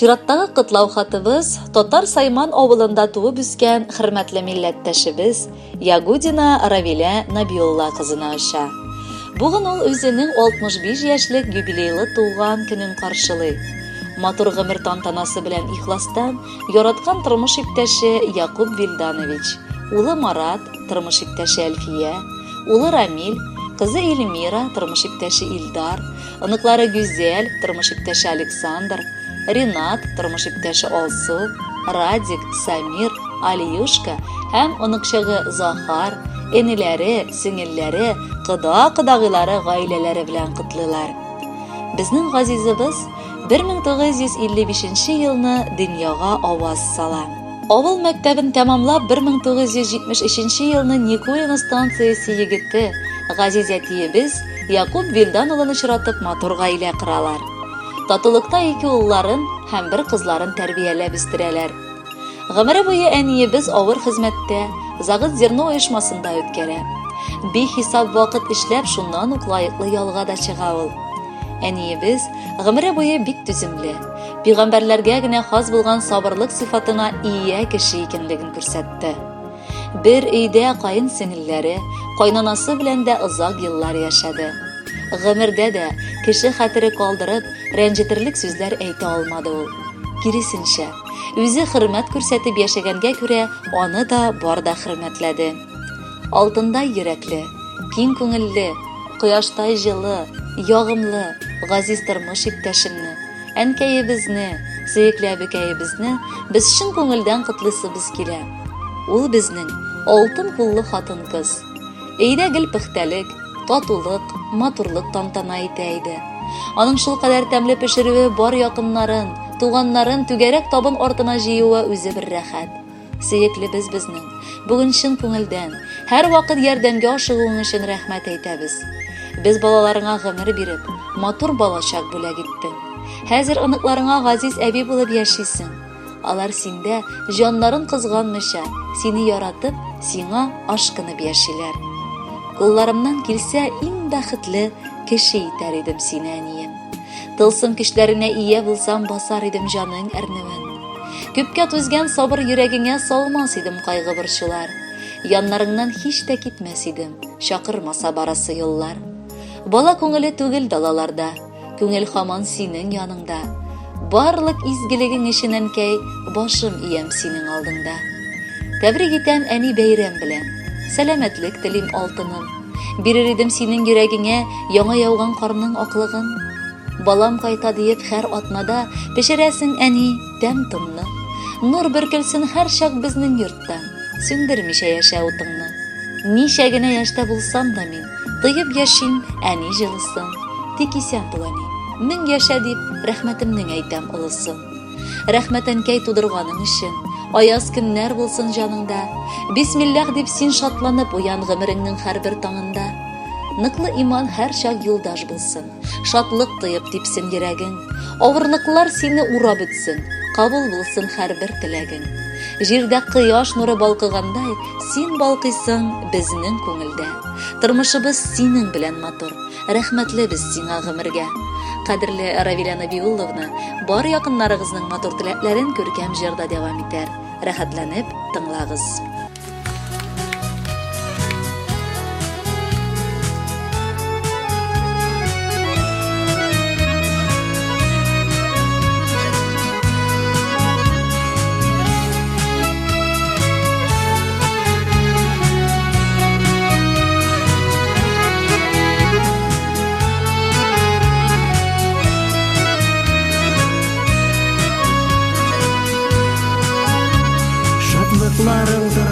Чираттагы кытлау хатыбыз Татар Сайман авылында туып үскән хөрмәтле милләттәшебез Ягудина Равилә Набиулла кызына аша. Бүген ул үзенең 65 яшьлек юбилейлы туган көнен каршылый. Матур гомер тантанасы белән ихластан яраткан тормыш иптәше Якуб Вильданович, улы Марат, тормыш иптәше Әлфия, улы Рамил, кызы Эльмира, тормыш иптәше Илдар, оныклары Гүзәл, тормыш иптәше Александр, Ринат, тормыш иптәше Алсу, Радик, Самир, Алиюшка һәм оныкчыгы Захар, энеләре, сеңелләре, кыда-кыдагыйлары гаиләләре белән котлыйлар. Безнең газизыбыз 1955 елны дөньяга аваз сала. Авыл мәктәбен тәмамлап 1973 елны Никулино станциясе егете газиз әтиебез Якуб Вильдан улын очратып матур гаилә коралар. Татулыкта 2 улларын һәм 1 кызларын тәрбияләп үстерәләр. Гомере буе әниебез авыр хезмәттә, Загыт зерно оешмасында үткәрә. Бихисап вакыт эшләп шуннан ук лаеклы ялга да чыга ул. Әниебез гомере буе бик түземле, пәйгамбәрләргә генә хас булган сабырлык сыйфатына ия кеше икәнлеген күрсәтте. Бер өйдә кайын сеңелләре, кайнанасы белән дә озак еллар яшәде. Гомердә дә кеше хәтере калдырып, рәнҗетерлек сүзләр әйтә алмады ул. Киресенчә, үзе хөрмәт күрсәтеп яшәгәнгә күрә, аны да барда хөрмәтләде. Алтындай йөрәкле, киң күңелле, кояштай җылы, ягымлы, газиз тормыш иптәшемне, әнкәебезне, сөекле әбекәебезне без чын күңелдән котлыйсыбыз килә. Ул безнең алтын куллы хатын-кыз. Өйдә гел пөхтәлек, татулык, матурлык тантана итә иде. Аның шул кадәр тәмле пешерүе бар якыннарын, туганнарын түгәрәк табын артына җыюы үзе бер рәхәт. Сөекле безнең бүген чын күңелдән һәр вакыт ярдәмгә ашыгуың өчен рәхмәт әйтәбез. Без балаларыңа гомер биреп, матур балачак бүләк иттең. Хәзер оныкларыңа газиз әби булып яшисең. Алар синдә җаннарын кызганмыйча, сине яратып, сиңа ашкынып яшиләр. Кулларымнан килсә, иң бәхетле кеше итәр идем сине, әнием. Тылсым көчләренә ия булсам, басар идем җаның әрнүен. Күпкә түзгән сабыр йөрәгеңә салмас идем кайгы борчулар. Яннарыңнан һич тә китмәс идем, чакырмаса барасы юллар. Бала күңеле түгел далаларда, күңел һаман синең яныңда. Барлык изгелегең өчен әнкәй, башым иям синең алдыңда. Тәбрик итәм әни бәйрәм белән. Сәламәтлек телим алтыным. Бирер идем синең йөрәгеңә яңа яуган карның аклыгын. Балам кайта диеп һәр атнада пешерәсең әни тәм-томны. Нур бөркелсен һәр чак безнең йорттан, сүндермичә яшә утыңны. Ничә генә яшьтә булсам да мин, тыеп яшим әни җылысын. Тик исән бул әни, 1000 яшә дип рәхмәтемнең әйтәм олысын. Рәхмәт әнкәй тудырганың өчен, аяз көннәр булсын җаныңда. Бисмиллах дип син шатланып уян гомереңнең һәрбер таңында. Ныклы иман һәр чак юлдаш булсын, шатлык тыеп типсен йөрәгең. Авырлыклар сине урап үтсен, кабул булсын һәрбер теләгең. Җирдә кояш нуры балкыгандай, син балкыйсың безнең күңелдә. Тормышыбыз синең белән матур, рәхмәтле без сиңа гомергә. Кадерле Равилә Набиулловна, бар якыннарыгызның матур теләкләрен күркәм җырда дәвам итәр. Рәхәтләнеп тыңлагыз. Шатлыкларыңда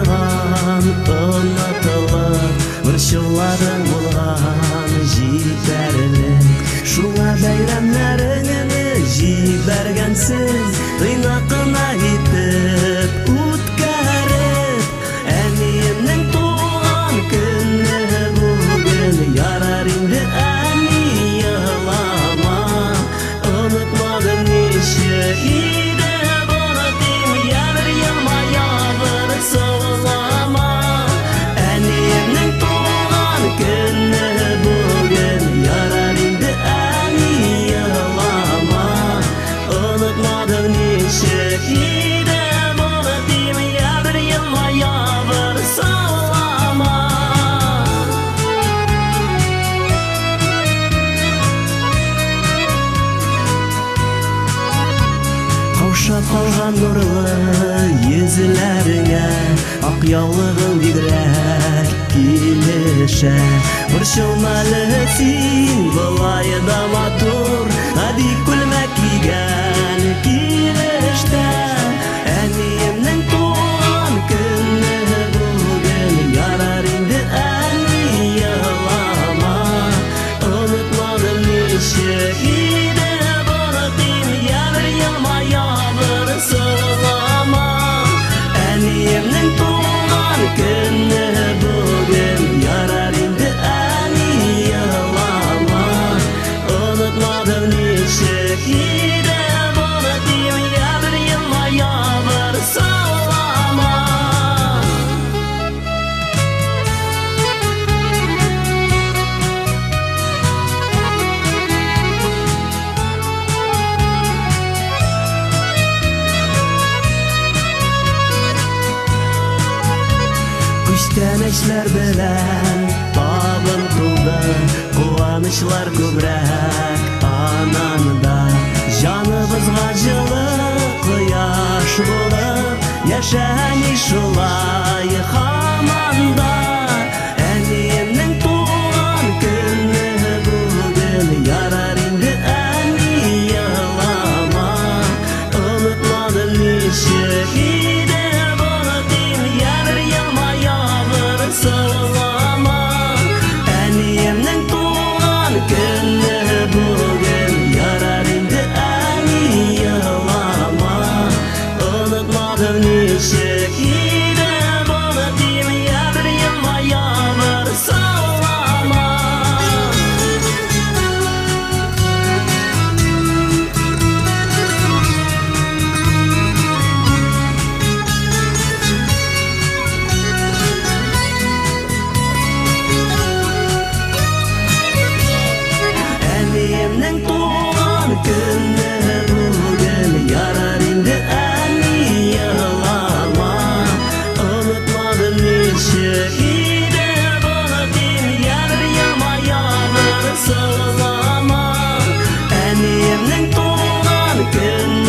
салган нурлы йөзләреңә, ак яулыгың бигрәк килешә. Борчылмалы син болай да матур, бик күлмәк кигән килештә. Әниемнең туган көне бүген, ярар инде әни елама. Онытмадым ничек иде боротин, ябыр елмая бер сылама. Әниемнең туган көне бүген, ярар инде әни елама. Онытмадым ничек иде боротин, ябыр елмая бер сылама. Күчтәнәчләр белән табын тулды, куанычлар күбрәк ананда. Җаныбызга җылы кояш булып, яшәми шулай һаманда. Әниемнең туган көне бүген, ярар инде әни елама. Онытмадым ничек иде боротин, ябыр елмая бер сылама. Әниемнең туган көне бүген, ярар инде әни елама. Онытмадым ничек иде боротин, ябыр елмая бер сылама. Әниемнең туган көне бүген, ярар инде әни елама. Онытмадым ничек иде боротин, ябыр елмая бер сылама. Әниемнең туган көне